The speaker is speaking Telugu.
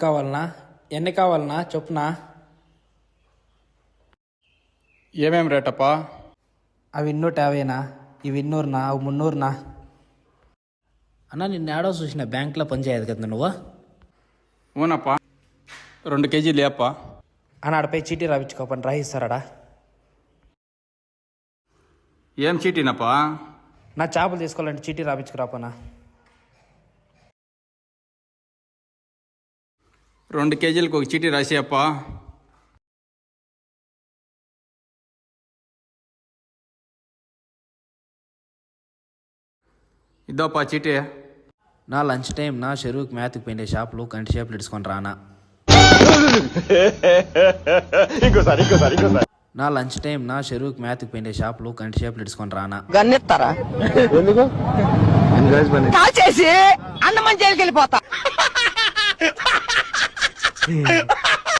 కావాలనా? ఎన్ని కావాలనా చెప్పునా? ఏమేం రేటప్పా? అవి 250నా, ఇవి 200నా, అవి 300నా? అన్న నిన్న ఏడో చూసిన బ్యాంక్లో పనిచేయదు కదా నువ్వు? అవునప్పా. 2 కేజీలు అప్పా. అని ఆడపై చీటీ రాపించుకోపని రాయిస్తారాడా? ఏం చీటీనప్పా? నా చేపలు తీసుకోవాలంటే చీటీ రాపించుకురాపనా? 2 కేజీలకు ఒక చీటీ రాసి అప్పా. ఇదోపా చీటీ. నా లంచ్ టైం నా చెరువుకి మేతకు పోయిన షాపులు కంటి షాపులు ఇడుచుకొని రానా? నా లంచ్ టైం నా చెరువుకి మేతకు పోయిన షాపులు కంటి షాపులు ఇడుచుకొని రానా? గన్నెత్తారా? ఎందుకు? కాల్ చేసి అన్నమని జైలుకి వెళ్ళిపోతా.